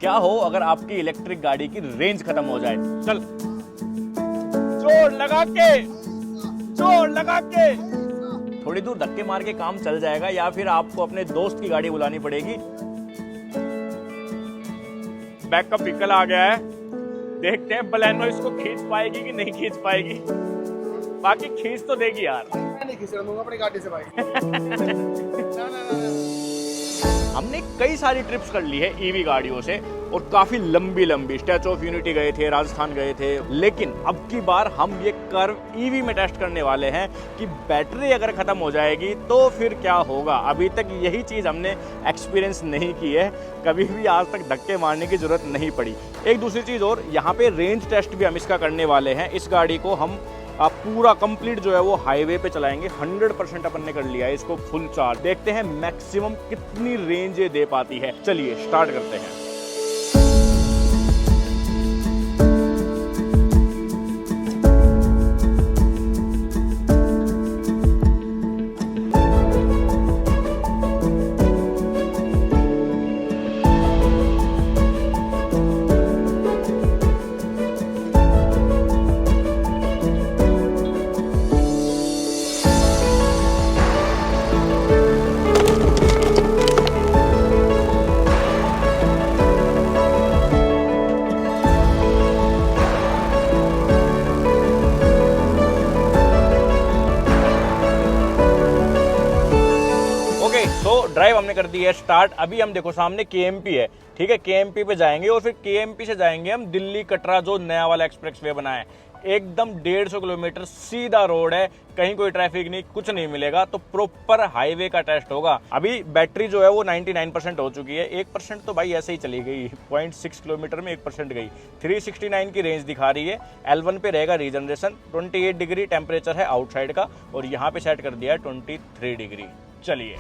क्या हो अगर आपकी इलेक्ट्रिक गाड़ी की रेंज खत्म हो जाए। चल जोर लगा के थोड़ी दूर धक्के मार के काम चल जाएगा, या फिर आपको अपने दोस्त की गाड़ी बुलानी पड़ेगी। बैक का व्हीकल आ गया है, देखते हैं बलेनो इसको खींच पाएगी कि नहीं खींच पाएगी। बाकी खींच तो देगी यार। नहीं खींच रहा अपनी गाड़ी से भाई। हमने कई सारी ट्रिप्स कर ली है ईवी गाड़ियों से, और काफी लंबी स्टैचू ऑफ यूनिटी गए थे, राजस्थान गए थे, लेकिन अब की बार हम ये कर्व ईवी में टेस्ट करने वाले हैं कि बैटरी अगर खत्म हो जाएगी तो फिर क्या होगा। अभी तक यही चीज हमने एक्सपीरियंस नहीं की है, कभी भी आज तक धक्के मारने की जरूरत नहीं पड़ी। एक दूसरी चीज और, यहाँ पे रेंज टेस्ट भी हम इसका करने वाले हैं। इस गाड़ी को हम आप पूरा कंप्लीट जो है वो हाईवे पे चलाएंगे। 100% अपन ने कर लिया है इसको फुल चार्ज। देखते हैं मैक्सिमम कितनी रेंज ये दे पाती है। चलिए स्टार्ट करते हैं। ड्राइव हमने कर दी है स्टार्ट। अभी हम देखो सामने केएमपी है, ठीक है। केएमपी पे जाएंगे और फिर केएमपी से जाएंगे हम दिल्ली कटरा, जो नया वाला एक्सप्रेसवे बना है। एकदम 150 किलोमीटर सीधा रोड है, कहीं कोई ट्रैफिक नहीं, कुछ नहीं मिलेगा। तो प्रॉपर हाईवे का टेस्ट होगा। अभी बैटरी जो है वो 99% हो चुकी है। 1% तो भाई ऐसे ही चली गई, 0.6 किलोमीटर में 1% गई। 369 की रेंज दिखा रही है। L1 पे रहेगा रीजनरेशन। 28 डिग्री टेम्परेचर है आउटसाइड का, और यहाँ पे सेट कर दिया है 23 डिग्री। चलिए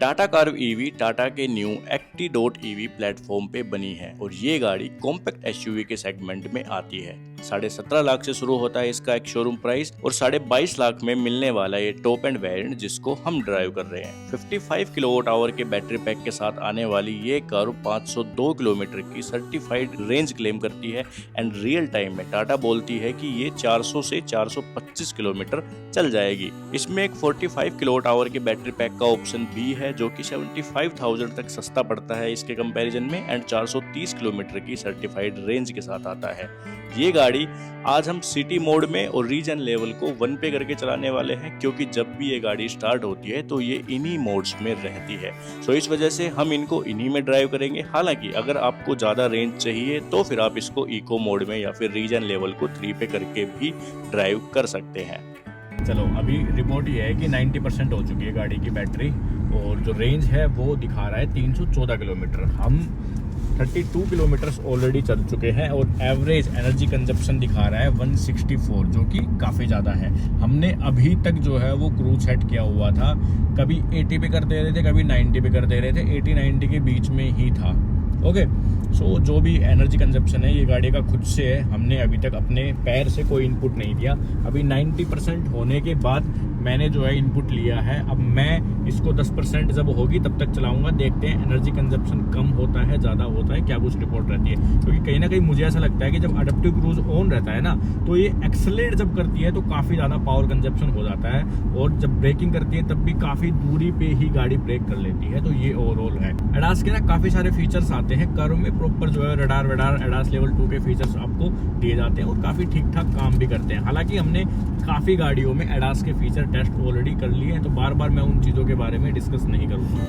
टाटा कर्व ईवी टाटा के न्यू Acti.EV प्लेटफॉर्म पे बनी है, और ये गाड़ी कॉम्पैक्ट एसयूवी के सेगमेंट में आती है। 17.5 लाख से शुरू होता है इसका एक शोरूम प्राइस, और 22.5 लाख में मिलने वाला ये टॉप एंड वेरिएंट जिसको हम ड्राइव कर रहे हैं। 55 किलोवाट आवर के बैटरी पैक के साथ आने वाली ये कर्व 502 किलोमीटर की सर्टिफाइड रेंज क्लेम करती है, एंड रियल टाइम में टाटा बोलती है कि ये 400 से 425 किलोमीटर चल जाएगी। इसमें एक 45 किलोवाट आवर के बैटरी पैक का ऑप्शन भी है, जो कि 75,000 तक सस्ता पड़ता है इसके कंपैरिजन में, एंड 430 किलोमीटर की सर्टिफाइड रेंज के साथ आता है। ये गाड़ी आज हम सिटी मोड में और रीजन लेवल को 1 पे करके चलाने वाले हैं, क्योंकि जब भी ये गाड़ी स्टार्ट होती है तो ये इन्हीं मोड्स में रहती है। सो इस वजह से हम इनको इन्हीं में ड्राइव करेंगे। हालांकि अगर आपको ज़्यादा रेंज चाहिए तो फिर आप इसको इको मोड में या फिर रीजन लेवल को 3 पे करके भी ड्राइव कर सकते हैं। चलो अभी रिपोर्ट ये है कि 90% हो चुकी है गाड़ी की बैटरी, और जो रेंज है वो दिखा रहा है 314 किलोमीटर। हम 32 किलोमीटर ऑलरेडी चल चुके हैं, और एवरेज एनर्जी कंजप्शन दिखा रहा है 164, जो कि काफ़ी ज़्यादा है। हमने अभी तक जो है वो क्रूज सेट किया हुआ था, कभी 80 पे कर दे रहे थे, कभी 90 पे कर दे रहे थे, 80-90 के बीच में ही था। ओके, सो जो भी एनर्जी कंजप्शन है ये गाड़ी का खुद से है, हमने अभी तक अपने पैर से कोई इनपुट नहीं दिया। अभी 90% होने के बाद मैंने जो है इनपुट लिया है। अब मैं इसको 10% जब होगी तब तक चलाऊंगा, देखते हैं एनर्जी कंजप्शन कम होता है, ज़्यादा होता है, क्या कुछ रिपोर्ट रहती है। क्योंकि कहीं ना कहीं मुझे ऐसा लगता है कि जब अडेप्टिव क्रूज ऑन रहता है ना, तो ये एक्सेलरेट जब करती है तो काफ़ी ज़्यादा पावर कंजप्शन हो जाता है, और जब ब्रेकिंग करती है तब भी काफ़ी दूरी पे ही गाड़ी ब्रेक कर लेती है। तो ये ओवरऑल है। एडास के ना काफ़ी सारे फीचर्स आते हैं कर्व में, प्रॉपर जो है रडार वेडार एडास लेवल 2 के फीचर्स आपको दिए जाते हैं, और काफ़ी ठीक ठाक काम भी करते हैं। हालांकि हमने काफ़ी गाड़ियों में एडास के फीचर टेस्ट ऑलरेडी कर लिए हैं, तो बार बार मैं उन चीज़ों के बारे में डिस्कस नहीं करूँगा।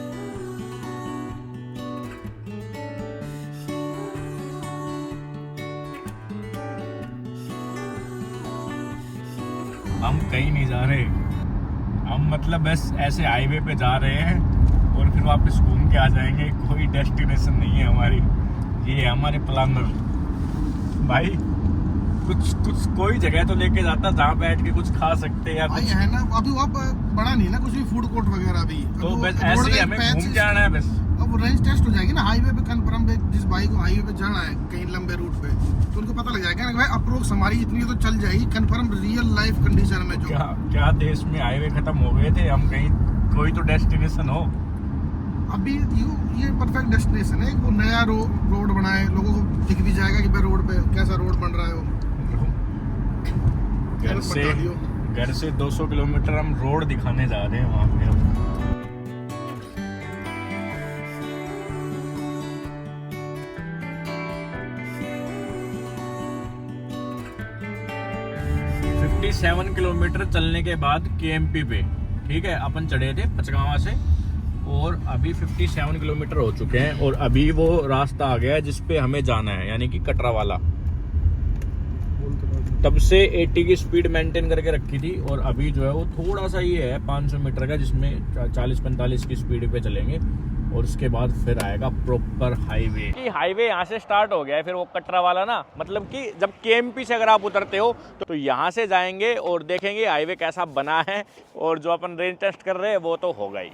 हम कहीं नहीं जा रहे, हम मतलब बस ऐसे हाईवे पे जा रहे हैं और फिर वापस घूम के आ जाएंगे। कोई डेस्टिनेशन नहीं है हमारी, ये है हमारे प्लानर भाई। कुछ कोई जगह तो लेके जाता जहाँ बैठ के कुछ खा सकते हैं भाई, है ना। अभी वहाँ बड़ा नहीं ना कुछ भी फूड कोर्ट वगैरह भी, तो बस ऐसे ही हमें घूम जाना है बस। अब वो रेंज टेस्ट हो जाएगी ना हाईवे पे कंफर्म पे। जिस भाई को हाईवे पे जाना है कहीं लंबे रूट पे तो उनको पता लग जाएगा ना भाई अप्रोक्स हमारी इतनी तो चल जाएगी कंफर्म रियल लाइफ कंडीशन में। जो क्या देश में हाईवे खत्म हो गए थे, हम कहीं कोई तो डेस्टिनेशन हो। अभी ये परफेक्ट डेस्टिनेशन है। वो नया रोड बनाए, लोगों को दिख भी जाएगा कि भाई रोड पे कैसा रोड बन रहा है। वो घर से 200 किलोमीटर हम रोड दिखाने जा रहे हैं वहाँ पे अब। $57 किलोमीटर चलने के बाद KMP पे, ठीक है, अपन चढ़े थे पचगावा से और अभी 57 किलोमीटर हो चुके हैं और अभी वो रास्ता आ गया है जिसपे हमें जाना है, यानी कि कटरा वाला। तब से 80 की स्पीड मेंटेन करके रखी थी और अभी जो है वो थोड़ा सा ये है 500 मीटर का, जिसमें 40-45 की स्पीड पे चलेंगे और उसके बाद फिर आएगा प्रॉपर हाईवे। हाईवे यहाँ से स्टार्ट हो गया है, फिर वो कटरा वाला ना, मतलब कि जब KMP से अगर आप उतरते हो तो यहाँ से जाएंगे और देखेंगे हाईवे कैसा बना है, और जो अपन रेंज टेस्ट कर रहे हैं वो तो होगा ही।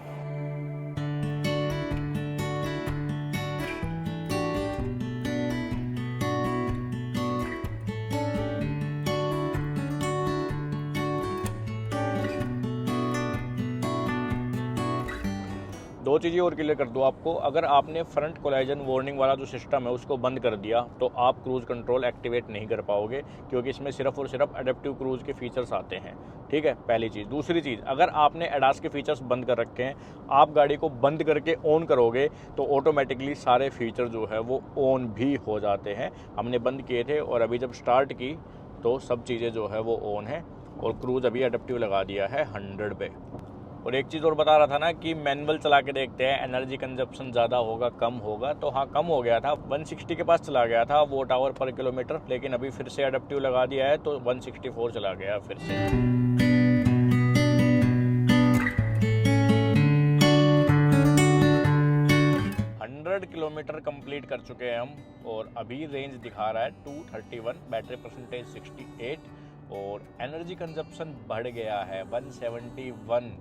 दो चीज़ें और क्लियर कर दो आपको, अगर आपने फ्रंट कोलाइजन वार्निंग वाला जो सिस्टम है उसको बंद कर दिया तो आप क्रूज़ कंट्रोल एक्टिवेट नहीं कर पाओगे, क्योंकि इसमें सिर्फ और सिर्फ एडेप्टिव क्रूज़ के फीचर्स आते हैं, ठीक है, पहली चीज़। दूसरी चीज़, अगर आपने एडास के फीचर्स बंद कर रखे हैं, आप गाड़ी को बंद करके ऑन करोगे तो ऑटोमेटिकली सारे फीचर जो है वो ऑन भी हो जाते हैं। हमने बंद किए थे और अभी जब स्टार्ट की तो सब चीज़ें जो है वो ऑन है और क्रूज़ अभी एडेप्टिव लगा दिया है 100 पे। और एक चीज़ और बता रहा था ना कि मैनुअल चला के देखते हैं एनर्जी कंजप्शन ज़्यादा होगा कम होगा, तो हाँ कम हो गया था, 160 के पास चला गया था वॉट आवर पर किलोमीटर, लेकिन अभी फिर से एडेप्टिव लगा दिया है तो 164 चला गया फिर से। 100 किलोमीटर कंप्लीट कर चुके हैं हम और अभी रेंज दिखा रहा है 231, बैटरी परसेंटेज 68 और एनर्जी कंजप्शन बढ़ गया है 171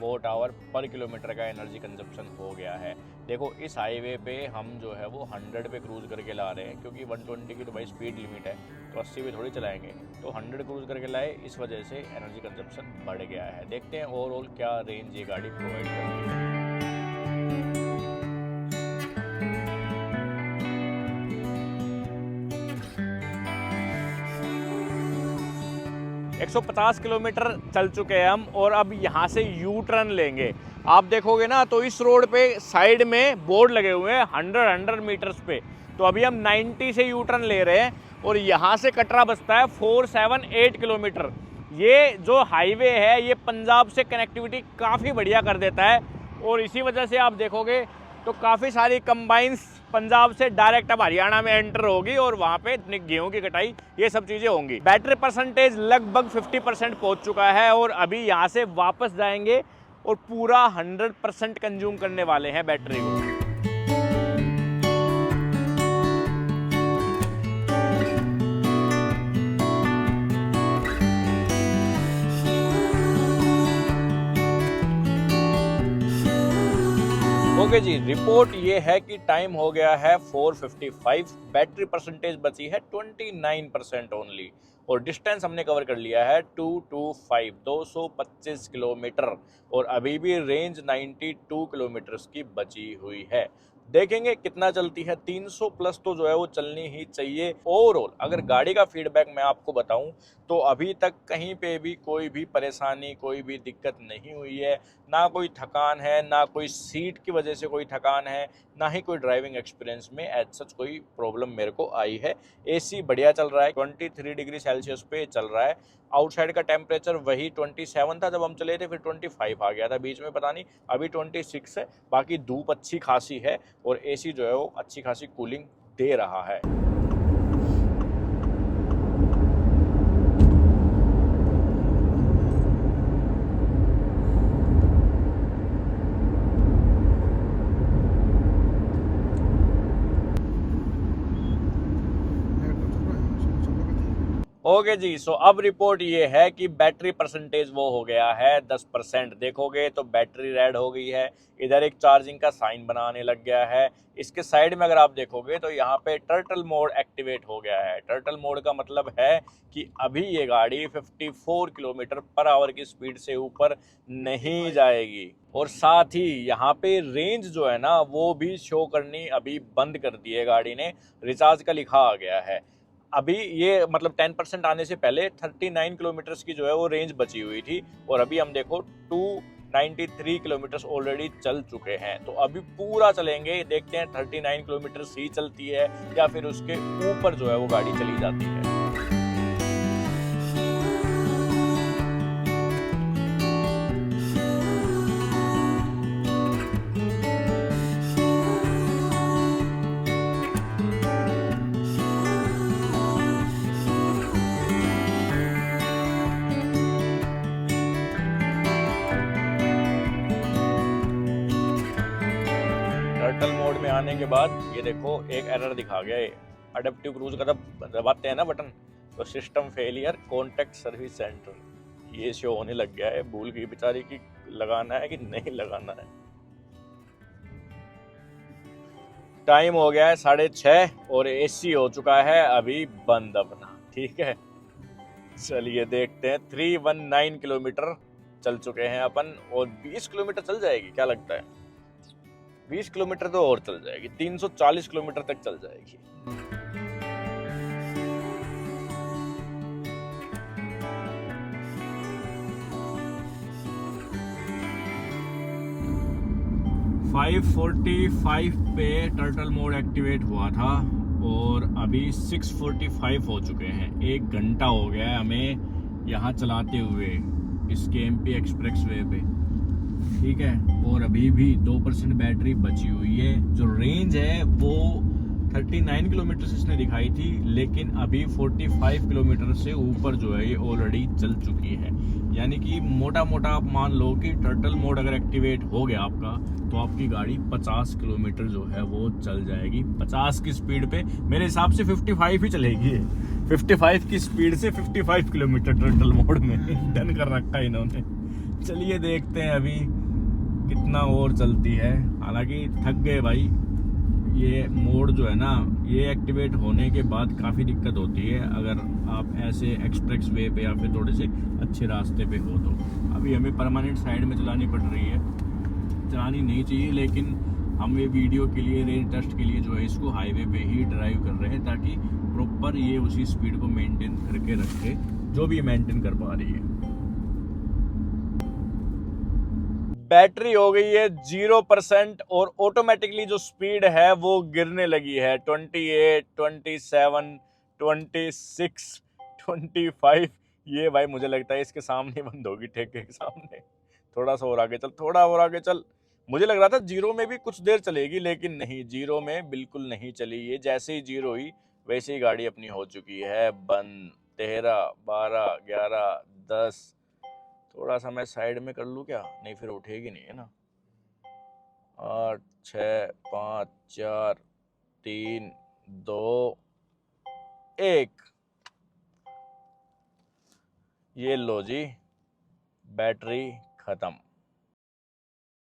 वॉट आवर पर किलोमीटर का एनर्जी कंजप्शन हो गया है। देखो इस हाईवे पे हम जो है वो 100 पे क्रूज़ करके ला रहे हैं, क्योंकि 120 की तो भाई स्पीड लिमिट है, तो 80 पे थोड़ी चलाएंगे, तो 100 क्रूज़ करके लाए, इस वजह से एनर्जी कंजप्शन बढ़ गया है। देखते हैं ओवरऑल क्या रेंज ये गाड़ी प्रोवाइड करती है। 150 किलोमीटर चल चुके हैं हम और अब यहाँ से यू टर्न लेंगे। आप देखोगे ना तो इस रोड पे साइड में बोर्ड लगे हुए हैं 100 मीटर्स पे, तो अभी हम 90 से यू टर्न ले रहे हैं और यहाँ से कटरा बसता है 478 किलोमीटर। ये जो हाईवे है ये पंजाब से कनेक्टिविटी काफ़ी बढ़िया कर देता है और इसी वजह से आप देखोगे तो काफ़ी सारी कंबाइंस पंजाब से डायरेक्ट अब हरियाणा में एंटर होगी और वहाँ पे गेहूं की कटाई ये सब चीज़ें होंगी। बैटरी परसेंटेज लगभग 50% पहुँच चुका है और अभी यहाँ से वापस जाएंगे और पूरा 100% कंज्यूम करने वाले हैं बैटरी को। ओके जी, रिपोर्ट ये है कि टाइम हो गया है 4:55, बैटरी परसेंटेज बची है 29% ओनली और डिस्टेंस हमने कवर कर लिया है 225 किलोमीटर और अभी भी रेंज 92 किलोमीटर्स की बची हुई है। देखेंगे कितना चलती है, 300 प्लस तो जो है वो चलनी ही चाहिए। ओवरऑल अगर गाड़ी का फीडबैक मैं आपको बताऊं तो अभी तक कहीं पे भी कोई भी परेशानी कोई भी दिक्कत नहीं हुई है, ना कोई थकान है, ना कोई सीट की वजह से कोई थकान है, ना ही कोई ड्राइविंग एक्सपीरियंस में एज सच कोई प्रॉब्लम मेरे को आई है। एसी बढ़िया चल रहा है, 23 डिग्री सेल्सियस पे चल रहा है। आउटसाइड का टेम्परेचर वही 27 था जब हम चले थे, फिर 25 आ गया था बीच में, पता नहीं अभी 26 है। बाकी धूप अच्छी खासी है और एसी जो है वो अच्छी खासी कूलिंग दे रहा है। ओके जी, सो अब रिपोर्ट ये है कि बैटरी परसेंटेज वो हो गया है 10%। देखोगे तो बैटरी रेड हो गई है, इधर एक चार्जिंग का साइन बनाने लग गया है। इसके साइड में अगर आप देखोगे तो यहाँ पे टर्टल मोड एक्टिवेट हो गया है। टर्टल मोड का मतलब है कि अभी ये गाड़ी 54 किलोमीटर पर आवर की स्पीड से ऊपर नहीं जाएगी। और साथ ही यहाँ पे रेंज जो है ना वो भी शो करनी अभी बंद कर दी है गाड़ी ने, रिचार्ज का लिखा आ गया है। अभी ये मतलब 10% आने से पहले 39 किलोमीटर्स की जो है वो रेंज बची हुई थी, और अभी हम देखो 293 किलोमीटर्स ऑलरेडी चल चुके हैं। तो अभी पूरा चलेंगे, देखते हैं 39 किलोमीटर्स ही चलती है या फिर उसके ऊपर जो है वो गाड़ी चली जाती है। टर्टल मोड में आने के बाद ये देखो एक एरर दिखा गया है। अडेप्टिव क्रूज का दबाते हैं ना बटन, तो system failure contact service centre ये शो होने लग गया है। भूल गई बेचारी की लगाना है कि नहीं लगाना है। टाइम हो गया है 6:30 और एसी हो चुका है अभी बंद अपना। ठीक है, चलिए देखते हैं। 319 किलोमीटर चल चुके हैं अपन, और 20 किलोमीटर चल जाएगी क्या लगता है? 20 किलोमीटर तो और चल जाएगी, 340 किलोमीटर तक चल जाएगी। .545 पे टर्टल मोड एक्टिवेट हुआ था और अभी 6:45 हो चुके हैं। 1 घंटा हो गया है हमें यहाँ चलाते हुए इस KMP एक्सप्रेस वे पे। ठीक है, और अभी भी 2% बैटरी बची हुई है। जो रेंज है वो 39 किलोमीटर इसने दिखाई थी, लेकिन अभी 45 किलोमीटर से ऊपर जो है ये ऑलरेडी चल चुकी है। यानी कि मोटा मोटा आप मान लो कि टर्टल मोड अगर एक्टिवेट हो गया आपका, तो आपकी गाड़ी 50 किलोमीटर जो है वो चल जाएगी। 50 की स्पीड पे मेरे हिसाब से 55 ही चलेगी। 55 की स्पीड से 55 किलोमीटर टर्टल मोड में डन कर रखा है इन्होंने। चलिए देखते हैं अभी कितना और चलती है। हालांकि थक गए भाई, ये मोड जो है ना ये एक्टिवेट होने के बाद काफ़ी दिक्कत होती है अगर आप ऐसे एक्सप्रेस वे पे या फिर थोड़े से अच्छे रास्ते पे हो तो। अभी हमें परमानेंट साइड में चलानी पड़ रही है, चलानी नहीं चाहिए, लेकिन हम ये वीडियो के लिए, रेंज टेस्ट के लिए जो है इसको हाईवे पे ही ड्राइव कर रहे हैं, ताकि प्रॉपर ये उसी स्पीड को मेंटेन करके रखे जो भी मेंटेन कर पा रही है। बैटरी हो गई है 0% और ऑटोमेटिकली जो स्पीड है वो गिरने लगी है। 28, 27, 26, 25। ये भाई मुझे लगता है इसके सामने बंद होगी, ठेके के सामने। थोड़ा सा और आगे चल, थोड़ा और आगे चल। मुझे लग रहा था जीरो में भी कुछ देर चलेगी, लेकिन नहीं, जीरो में बिल्कुल नहीं चली। ये जैसे ही जीरो हुई वैसे ही गाड़ी अपनी हो चुकी है बंद। 13, 12, 11, 10। थोड़ा सा मैं साइड में कर लूँ क्या? नहीं, फिर उठेगी नहीं है ना। 8, 6, 5, 4, 3, 2, 1। ये लो जी, बैटरी खत्म।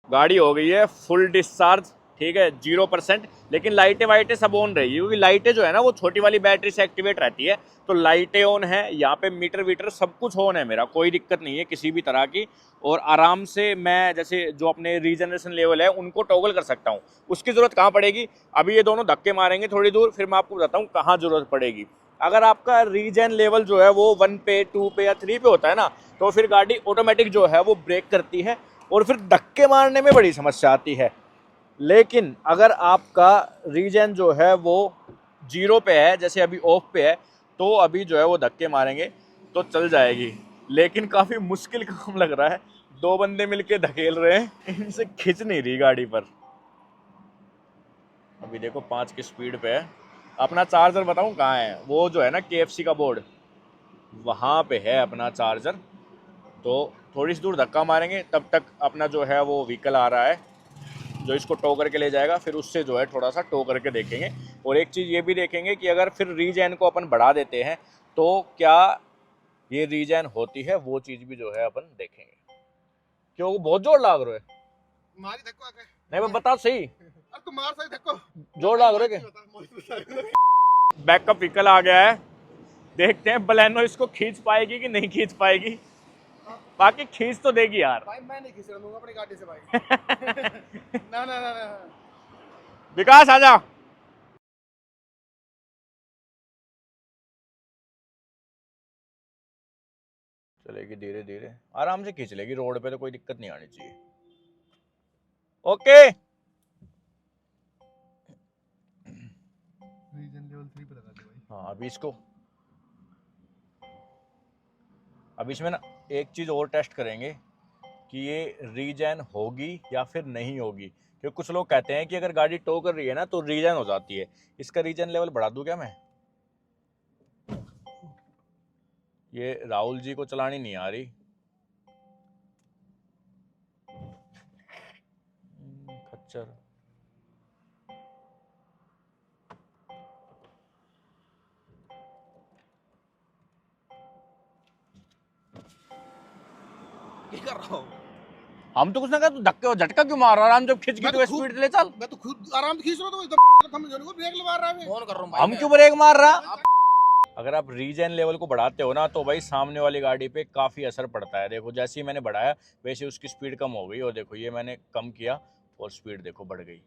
गाड़ी हो गई है फुल डिस्चार्ज। ठीक है, 0%, लेकिन लाइटें वाइटें सब ऑन रहेगी, क्योंकि लाइटें जो है ना वो छोटी वाली बैटरी से एक्टिवेट रहती है। तो लाइटें ऑन है, यहाँ पे मीटर वीटर सब कुछ ऑन है, मेरा कोई दिक्कत नहीं है किसी भी तरह की। और आराम से मैं जैसे जो अपने रीजनरेशन लेवल है उनको टॉगल कर सकता हूँ। उसकी ज़रूरत कहाँ पड़ेगी? अभी ये दोनों धक्के मारेंगे थोड़ी दूर, फिर मैं आपको बताता हूँ कहाँ ज़रूरत पड़ेगी। अगर आपका रीजन लेवल जो है वो 1 पे, 2 पे या 3 पे होता है ना, तो फिर गाड़ी ऑटोमेटिक जो है वो ब्रेक करती है और फिर धक्के मारने में बड़ी समस्या आती है। लेकिन अगर आपका रीजन जो है वो 0 पे है, जैसे अभी ऑफ पे है, तो अभी जो है वो धक्के मारेंगे तो चल जाएगी। लेकिन काफ़ी मुश्किल काम लग रहा है, 2 बंदे मिलके धकेल रहे हैं, इनसे खिंच नहीं रही गाड़ी पर। अभी देखो 5 की स्पीड पे है। अपना चार्जर बताऊं कहाँ है? वो जो है ना KFC का बोर्ड, वहाँ पे है अपना चार्जर। तो थोड़ी सी दूर धक्का मारेंगे, तब तक अपना जो है वो व्हीकल आ रहा है जो इसको टो करके ले जाएगा। फिर उससे जो है थोड़ा सा टो करके देखेंगे। और एक चीज़ ये भी देखेंगे कि अगर फिर रीजन को अपन बढ़ा देते हैं तो क्या ये रीजन होती है, वो चीज भी जो है अपन देखेंगे। क्यों बहुत जोर लाग रहे है? मारी धक्को आके। नहीं मैं बता सही, अब तो मार सही धक्को। जोर लाग रहे बैक का पिकल आ गया है, देखते हैं बलेनो इसको खींच पाएगी कि नहीं खींच पाएगी। बाकी खींच तो देगी यार। भाई मैं नहीं खींच रहा अपनी गाड़ी से भाई। ना ना ना ना। विकास आजा। चलेगी धीरे धीरे, आराम से खींच लेगी, रोड पे तो कोई दिक्कत नहीं आनी चाहिए। ओके रीजन लेवल 3 पे लगा दे भाई। हाँ अब इसमें ना एक चीज और टेस्ट करेंगे कि ये रीजन होगी या फिर नहीं होगी, क्योंकि कुछ लोग कहते हैं कि अगर गाड़ी टो कर रही है ना तो रीजन हो जाती है। इसका रीजन लेवल बढ़ा दूं क्या मैं? ये राहुल जी को चलानी नहीं आ रही। खच्चर क्या कर रहा हूँ? हम तो कुछ ना कहा, तू धक्के और झटका क्यों मार रहा है? आराम जब खिंच गई तो स्पीड ले चल। मैं तो खुद आराम से खींच रहा हूँ, तो एकदम थम जाने को ब्रेक लगा रहा है। फोन कर रहा हूँ भाई। हम क्यों ब्रेक मार रहा? अगर आप रीजन लेवल को बढ़ाते हो ना तो भाई सामने वाली गाड़ी पे काफ़ी असर पड़ता है। देखो जैसे ही मैंने बढ़ाया वैसे उसकी स्पीड कम हो गई, और देखो ये मैंने कम किया और स्पीड देखो बढ़ गई।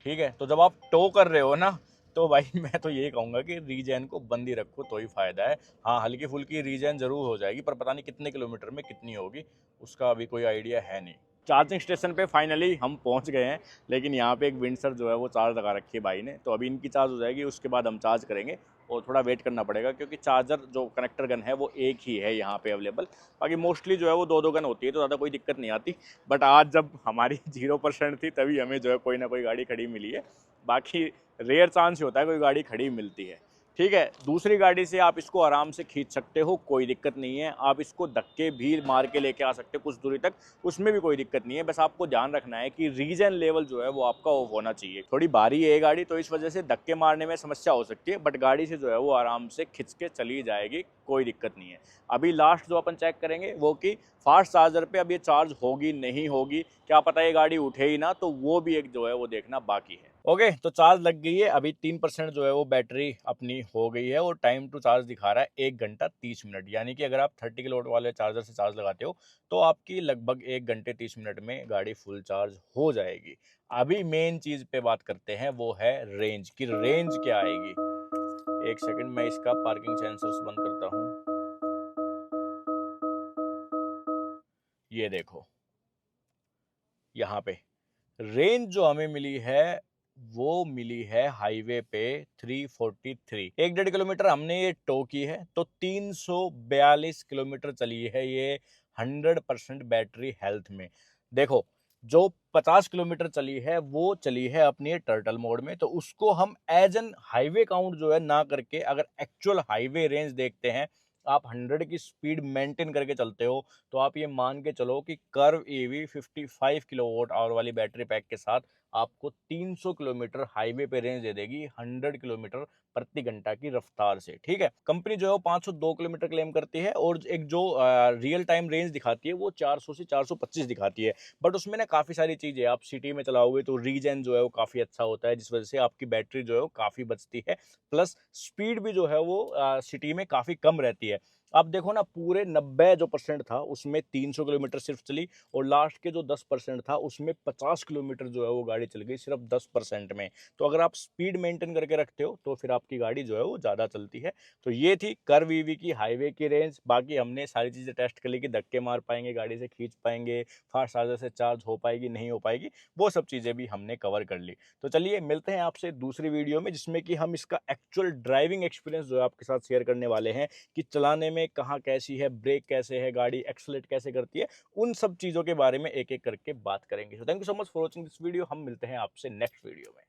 ठीक है, तो जब आप टो कर रहे हो ना तो भाई मैं तो यही कहूँगा कि रीजन को बंद ही रखो तो ही फायदा है। हाँ हल्की फुल्की रीजन जरूर हो जाएगी, पर पता नहीं कितने किलोमीटर में कितनी होगी उसका अभी कोई आइडिया है नहीं। चार्जिंग स्टेशन पे फाइनली हम पहुंच गए हैं, लेकिन यहाँ पे एक विंडसर जो है वो चार्ज लगा रखी है भाई ने, तो अभी इनकी चार्ज हो जाएगी, उसके बाद हम चार्ज करेंगे। और थोड़ा वेट करना पड़ेगा क्योंकि चार्जर जो कनेक्टर गन है वो एक ही है यहाँ पे अवेलेबल। बाकी मोस्टली जो है वो दो गन होती है, तो ज़्यादा कोई दिक्कत नहीं आती। बट आज जब हमारी 0% थी तभी हमें जो है कोई ना कोई गाड़ी खड़ी मिली है। बाकी रेयर चांस ही होता है कोई गाड़ी खड़ी मिलती है। ठीक है, दूसरी गाड़ी से आप इसको आराम से खींच सकते हो, कोई दिक्कत नहीं है। आप इसको धक्के भी मार के लेके आ सकते हो कुछ दूरी तक, उसमें भी कोई दिक्कत नहीं है। बस आपको ध्यान रखना है कि रीजन लेवल जो है वो आपका ऑफ होना चाहिए। थोड़ी भारी है गाड़ी तो इस वजह से धक्के मारने में समस्या हो सकती है, बट गाड़ी से जो है वो आराम से खिंच के चली जाएगी, कोई दिक्कत नहीं है। अभी लास्ट जो अपन चेक करेंगे वो कि फास्ट चार्जर पे अब ये चार्ज होगी नहीं होगी, क्या पता ये गाड़ी उठे ही ना, तो वो भी एक जो है वो देखना बाकी है। ओके, तो चार्ज लग गई है, अभी 3% जो है वो बैटरी अपनी हो गई है, और टाइम टू चार्ज दिखा रहा है 1 घंटा 30 मिनट। यानी कि अगर आप 30 किलोवाट वाले चार्जर से चार्ज लगाते हो तो आपकी लगभग 1 घंटे 30 मिनट में गाड़ी फुल चार्ज हो जाएगी। अभी मेन चीज पे बात करते हैं, वो है रेंज की। रेंज क्या आएगी? एक सेकंड, मैं इसका पार्किंग सेंसर्स बंद करता हूँ। ये देखो यहाँ पे रेंज जो हमें मिली है वो मिली है हाईवे पे 343। 1.5 किलोमीटर हमने ये टो की है, तो 342 किलोमीटर चली है ये 100% बैटरी हेल्थ में। देखो जो 50 किलोमीटर चली है वो चली है अपनी टर्टल मोड में, तो उसको हम एज एन हाईवे काउंट जो है ना करके, अगर एक्चुअल हाईवे रेंज देखते हैं, आप 100 की स्पीड मेंटेन करके चलते हो तो आप ये मान के चलो कि कर्व ईवी 55 किलोवाट आवर वाली बैटरी पैक के साथ आपको 300 किलोमीटर हाईवे पे रेंज दे देगी 100 किलोमीटर प्रति घंटा की रफ्तार से। ठीक है, कंपनी जो है वो 502 किलोमीटर क्लेम करती है, और एक जो रियल टाइम रेंज दिखाती है वो 400 से 425 दिखाती है। बट उसमें ना काफ़ी सारी चीज़ें, आप सिटी में चलाओगे तो रीजन जो है वो काफ़ी अच्छा होता है, जिस वजह से आपकी बैटरी जो है वो काफ़ी बचती है, प्लस स्पीड भी जो है वो सिटी में काफ़ी कम रहती है। अब देखो ना, पूरे 90 जो % था उसमें 300 किलोमीटर सिर्फ चली, और लास्ट के जो 10% था उसमें 50 किलोमीटर जो है वो गाड़ी चल गई सिर्फ 10% में। तो अगर आप स्पीड मेंटेन करके रखते हो तो फिर आपकी गाड़ी जो है वो ज़्यादा चलती है। तो ये थी कर्व ईवी की हाईवे की रेंज। बाकी हमने सारी चीज़ें टेस्ट कर ली कि धक्के मार पाएंगे, गाड़ी से खींच पाएंगे, फास्ट चार्जर से चार्ज हो पाएगी नहीं हो पाएगी, वो सब चीज़ें भी हमने कवर कर ली। तो चलिए मिलते हैं आपसे दूसरी वीडियो में, जिसमें कि हम इसका एक्चुअल ड्राइविंग एक्सपीरियंस जो है आपके साथ शेयर करने वाले हैं कि चलाने में कहाँ कैसी है, ब्रेक कैसे है, गाड़ी एक्सेलेरेट कैसे करती है, उन सब चीज़ों के बारे में एक एक करके बात करेंगे। तो thank you so much for watching this video. हम मिलते हैं आपसे नेक्स्ट वीडियो में।